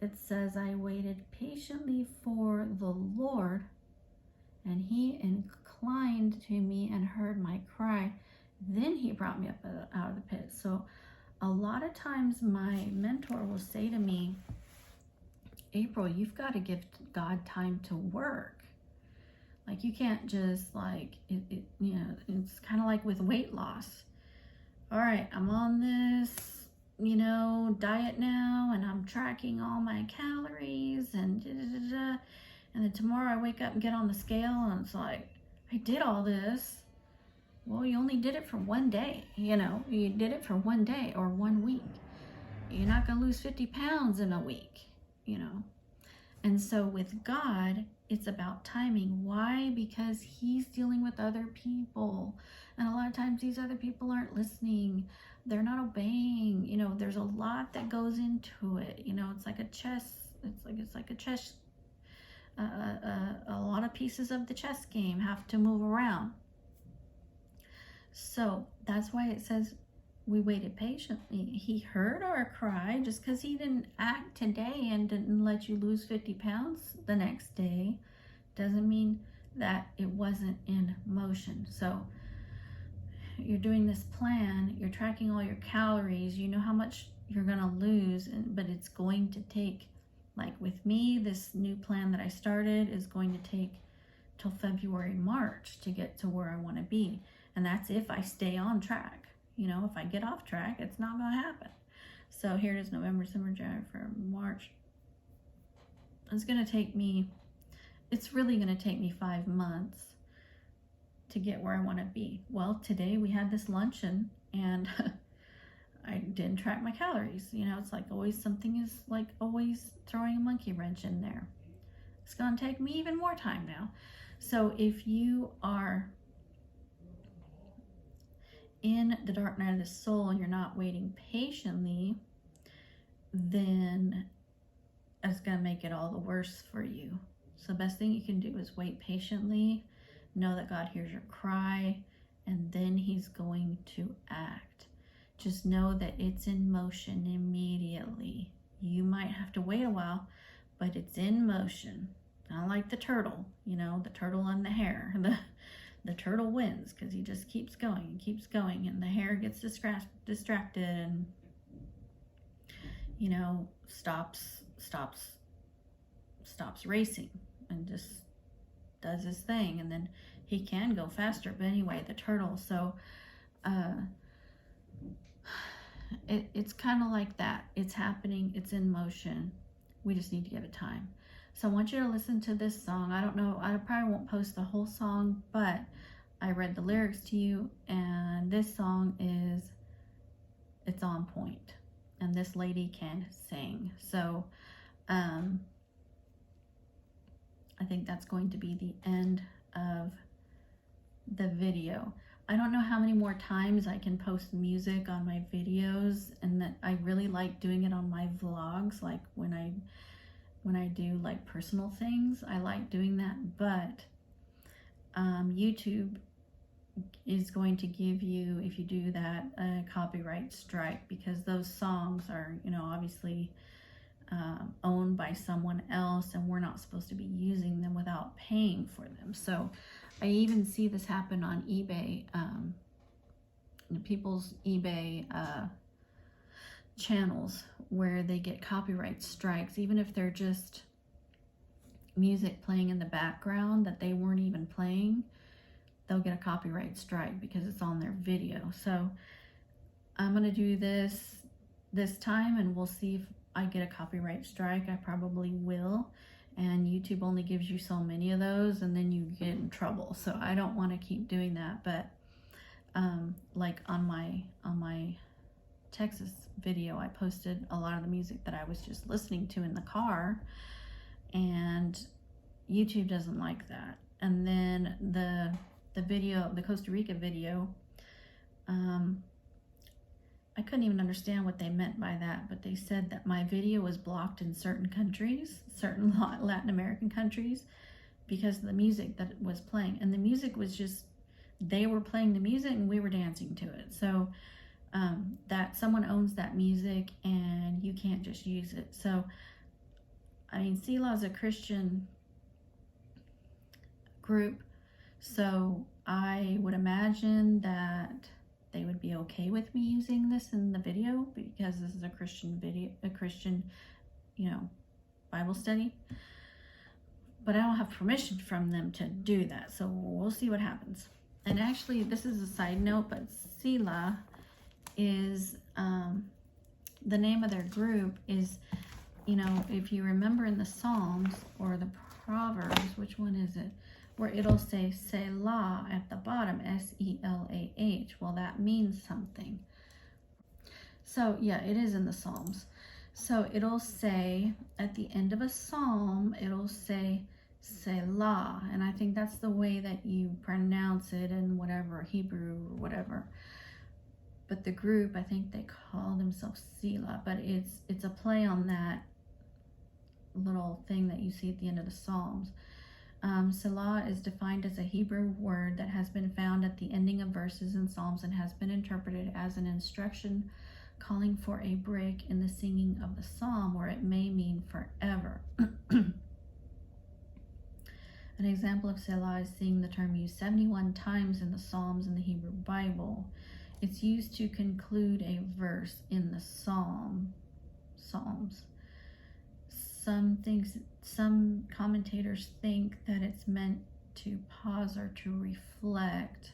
It says, I waited patiently for the Lord, and he inclined to me and heard my cry. Then he brought me up out of the pit. So a lot of times my mentor will say to me, April, you've got to give God time to work. Like, you can't just it's kind of like with weight loss. All right, I'm on this, diet now, and I'm tracking all my calories and and then tomorrow I wake up and get on the scale and it's like, I did all this. Well, you only did it for one day, you did it for one day or 1 week. You're not going to lose 50 pounds in a week, And so with God, it's about timing. Why? Because he's dealing with other people. And a lot of times these other people aren't listening. They're not obeying. There's a lot that goes into it. It's like a chess. It's like a chess. A lot of pieces of the chess game have to move around. So that's why it says we waited patiently. He heard our cry. Just because he didn't act today and didn't let you lose 50 pounds the next day doesn't mean that it wasn't in motion. So you're doing this plan, you're tracking all your calories, you know how much you're going to lose, but it's going to take, like with me, this new plan that I started is going to take till February, March to get to where I want to be. And that's if I stay on track. If I get off track, it's not going to happen. So here it is, November, December, January, February, March. It's really going to take me 5 months to get where I want to be. Well, today we had this luncheon and I didn't track my calories. It's like always something is like always throwing a monkey wrench in there. It's going to take me even more time now. So if you are in the dark night of the soul and you're not waiting patiently, then it's going to make it all the worse for you. So the best thing you can do is wait patiently, know that God hears your cry, and then he's going to act. Just know that it's in motion immediately. You might have to wait a while, but it's in motion. Not like the turtle, you know, the turtle and the hare. The turtle wins because he just keeps going, and the hare gets distracted and, you know, stops racing and just does his thing, and then he can go faster. But anyway, the turtle, so it's kind of like that. It's happening, it's in motion. We just need to give it time. So I want you to listen to this song. I don't know, I probably won't post the whole song, but I read the lyrics to you, and this song it's on point, and this lady can sing. So I think that's going to be the end of the video. I don't know how many more times I can post music on my videos, and that I really like doing it on my vlogs, like when I do like personal things. I like doing that, but YouTube is going to give you, if you do that, a copyright strike, because those songs are, you know, obviously owned by someone else, and we're not supposed to be using them without paying for them. So I even see this happen on eBay, people's eBay channels, where they get copyright strikes, even if they're just music playing in the background that they weren't even playing. They'll get a copyright strike because it's on their video. So I'm gonna do this time, and we'll see if I get a copyright strike. I probably will, and YouTube only gives you so many of those, and then you get in trouble. So I don't want to keep doing that. But like on my Texas video, I posted a lot of the music that I was just listening to in the car, and YouTube doesn't like that. And then the video, the Costa Rica video, I couldn't even understand what they meant by that, but they said that my video was blocked in certain countries, certain Latin American countries, because of the music that was playing. And the music was just, they were playing the music and we were dancing to it. So that someone owns that music and you can't just use it. So, I mean, Selah is a Christian group, so I would imagine that they would be okay with me using this in the video, because this is a Christian video, a Christian, you know, Bible study. But I don't have permission from them to do that, so we'll see what happens. And actually, this is a side note, but Selah is, the name of their group is, you know, if you remember in the Psalms or the Proverbs, which one is it? Where it'll say Selah at the bottom, S-E-L-A-H. Well, that means something. So, yeah, it is in the Psalms. So it'll say, at the end of a psalm, it'll say Selah. And I think that's the way that you pronounce it in whatever, Hebrew or whatever. But the group, I think they call themselves Selah. But it's a play on that little thing that you see at the end of the Psalms. Selah is defined as a Hebrew word that has been found at the ending of verses in Psalms and has been interpreted as an instruction calling for a break in the singing of the psalm, or it may mean forever. An example of Selah is seeing the term used 71 times in the Psalms in the Hebrew Bible. It's used to conclude a verse in the Psalms. Some commentators think that it's meant to pause or to reflect.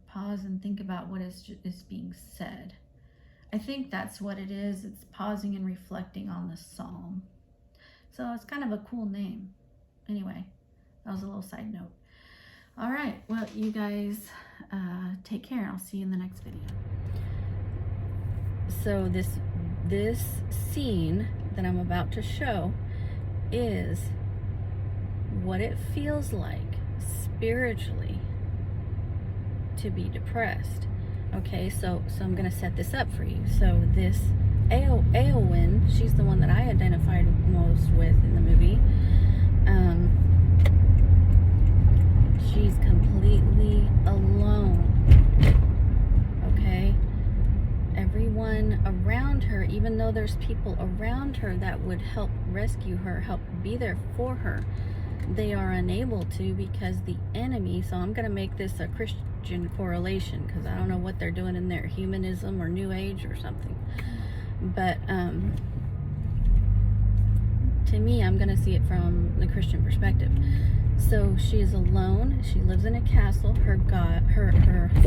Pause and think about what is being said. I think that's what it is. It's pausing and reflecting on the psalm. So it's kind of a cool name. Anyway, that was a little side note. All right, well, you guys take care. I'll see you in the next video. So this scene that I'm about to show is what it feels like spiritually to be depressed. Okay, so I'm gonna set this up for you. So this Eowyn, she's the one that I identified most with in the movie. She's completely alone. Okay, everyone around her, though there's people around her that would help rescue her, help be there for her, they are unable to because the enemy, so I'm going to make this a Christian correlation because I don't know what they're doing in there, humanism or New Age or something. But to me, I'm going to see it from the Christian perspective. So she is alone. She lives in a castle. Her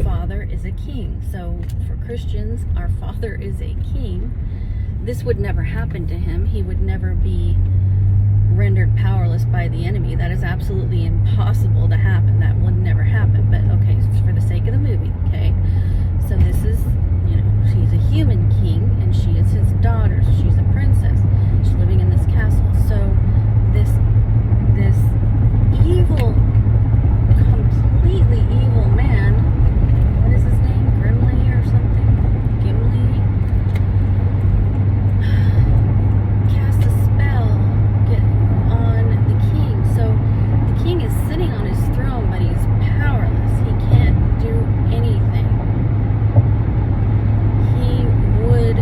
father is a king. So for Christians, our father is a king. This would never happen to him. He would never be rendered powerless by the enemy. That is absolutely impossible to happen. That would never happen. But okay, for the sake of the movie, okay? So this is, she's a human king, and she is his daughter. So she's a princess. She's living in this castle. So this evil, completely evil man, what is his name? Gimli or something? Gimli? Cast a spell on the king. So the king is sitting on his throne, but he's powerless. He can't do anything. He would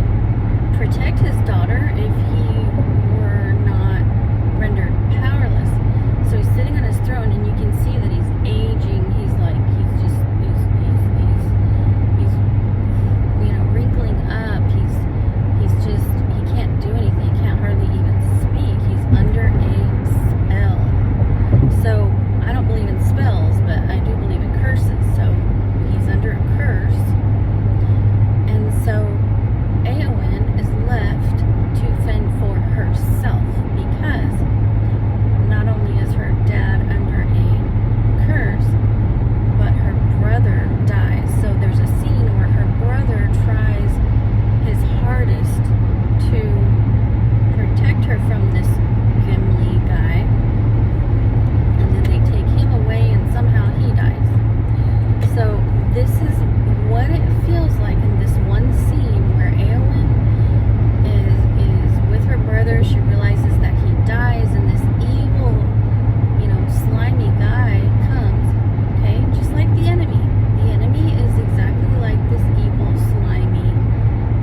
protect his daughter if he were not rendered powerless. So he's sitting on his throne, and you can see that he's aging. He's wrinkling up. He can't do anything. He can't hardly even speak. He's under a spell. So I don't believe in spells, but I do believe in curses. So he's under a curse. And so Eowyn is left to fend for herself because not only is her dad under a curse, but her brother dies. So there's a scene where her brother tries his hardest to protect her from this Gimli guy, and then they take him away and somehow he dies. So this is what it feels like in this one scene where Eowyn is with her brother. She realizes that he dies, and this evil, slimy guy comes, okay? Just like the enemy. The enemy is exactly like this evil, slimy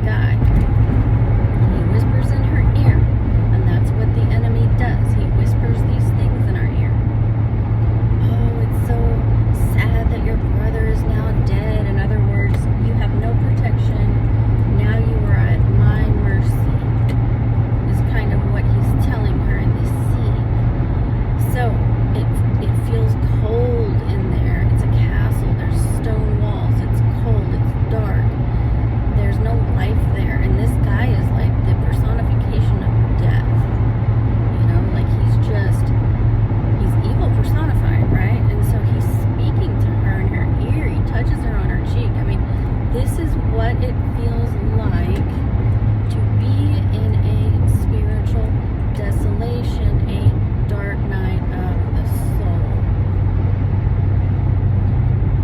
guy. And he whispers in her ear, and that's what the enemy does. He whispers these things in our ear. Oh, it's so sad that your brother is now dead. In other words, you have no protection. Now you are at my mercy, is kind of what he's telling her in this scene. So it feels cold in there. It's a castle. There's stone walls. It's cold. It's dark. There's no life there. And this guy is like the personification of death. He's evil personified, right? And so he's speaking to her in her ear. He touches her on her cheek. I mean, this is what it feels like to be in a spiritual desolation, a dark night of the soul.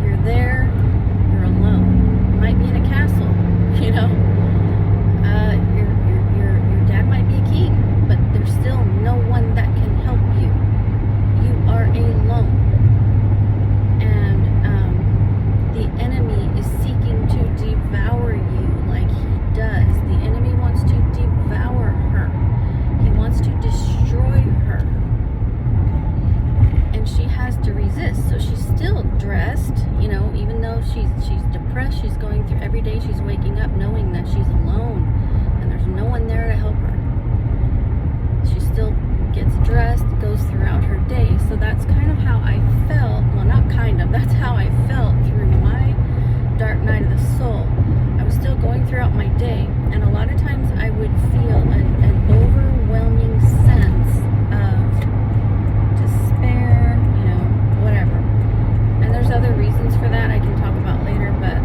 You're there, you're alone. You might be in a castle, your dad might be a king, but there's still no one that can help you. You are alone. And the enemy is seeking to devour you like he does. The enemy wants to devour her. He wants to destroy her. And she has to resist. So she's still dressed, even though she's depressed. She's going through every day. She's waking up knowing that she's alone and there's no one there to help her. She still gets dressed, goes throughout her day. So that's kind of how I felt. Well, not kind of. That's how I felt through my dark night of the soul. I was still going throughout my day, and a lot of times I would feel an overwhelming sense of despair, whatever. And there's other reasons for that I can talk about later, but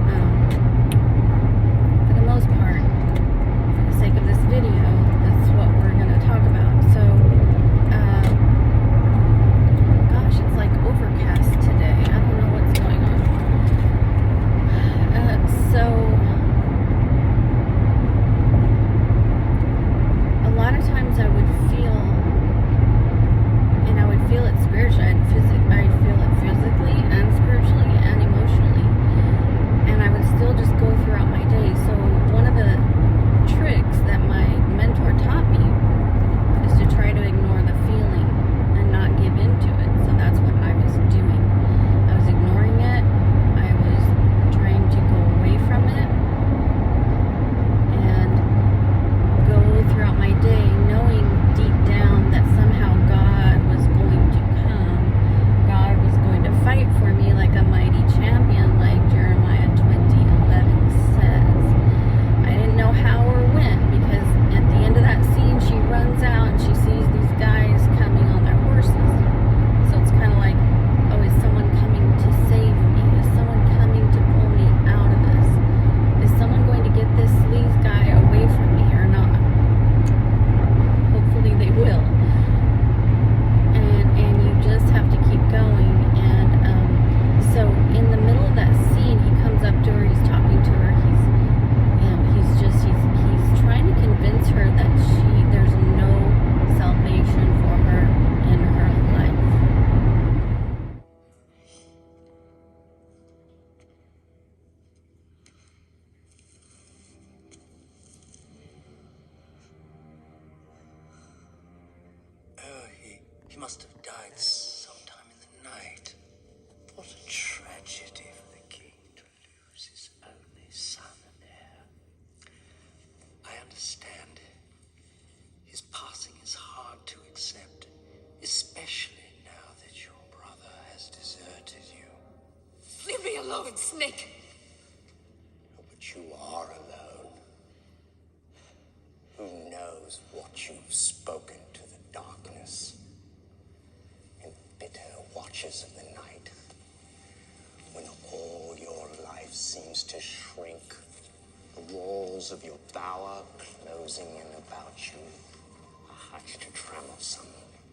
for the most part, for the sake of this video, that's what we're going to talk about. So, gosh, it's like overcast today. I don't know what's going on. So, a lot of times I would must have died sometime in the night. What a tragedy for the king to lose his only son and heir. I understand. His passing is hard to accept, especially now that your brother has deserted you. Leave me alone, Snake! But you are alone. Who knows what you've spoken to the darkness? In bitter watches of the night, when all your life seems to shrink, the walls of your bower closing in about you, a hutch to trammel some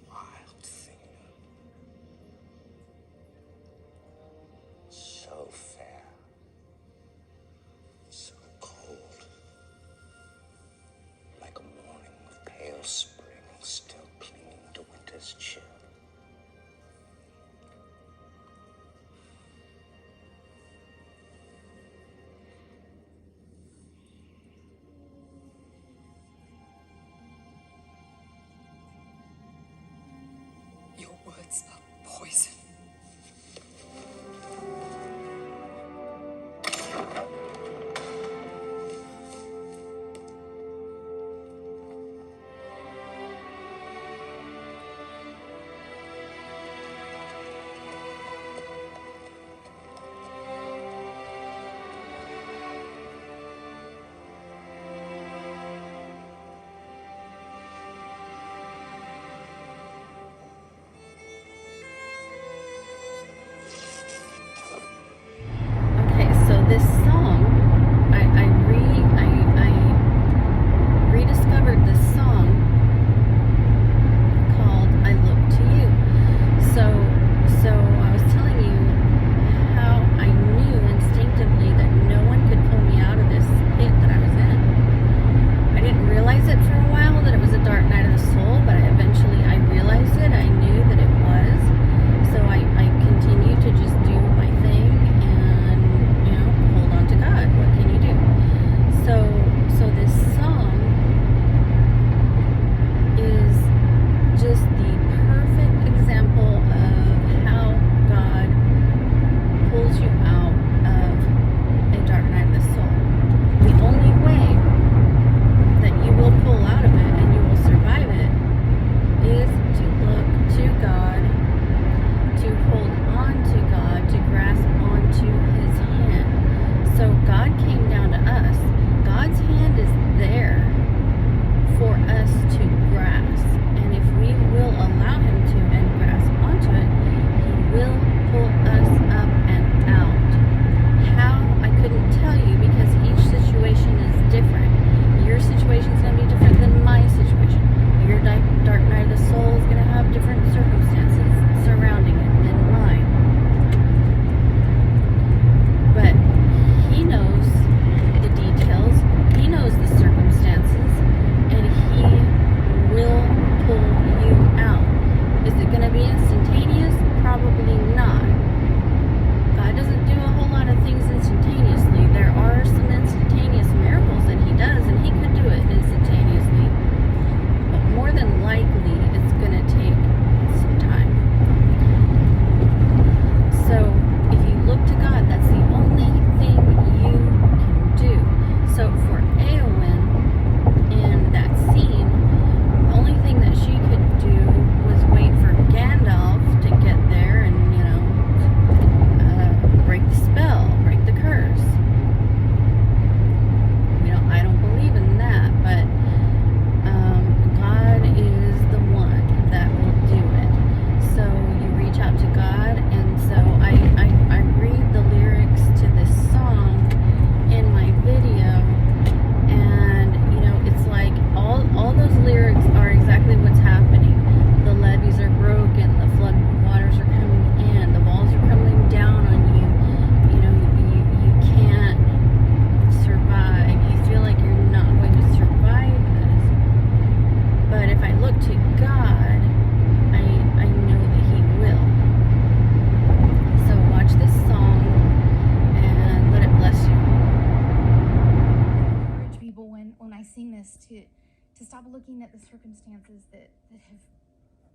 wild thing. So fair, so cold, like a morning of pale spring still clinging to winter's chill. Your words are poison.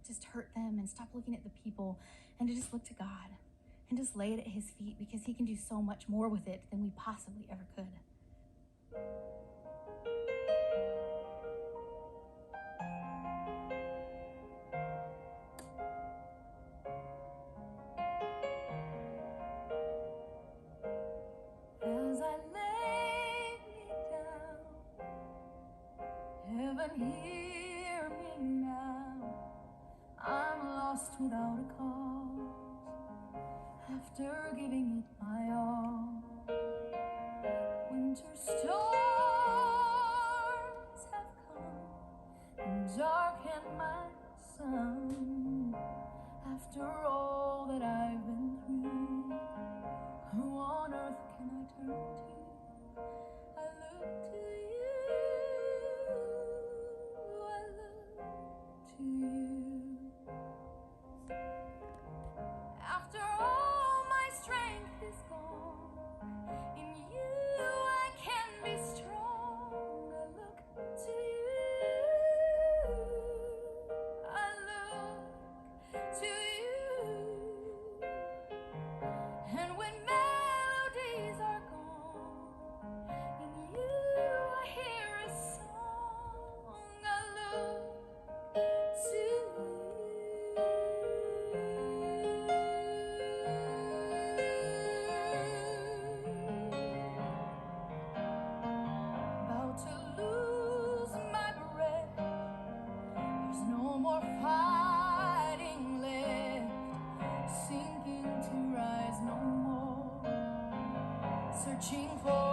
just hurt them and stop looking at the people and to just look to God and just lay it at his feet, because he can do so much more with it than we possibly ever could. As I lay me down, heaven hear me now. I'm lost without a cause, after giving it my all. Winter storms have come and darkened my sun. After all that I've been through, who on earth can I turn to? I look to you, I look to you. After all my strength is gone, in you I can be strong. I look to you, I look to you. And when melodies are gone, in you I hear a song. I look to you. About to lose my breath, there's no more fighting left, sinking to rise no more, searching for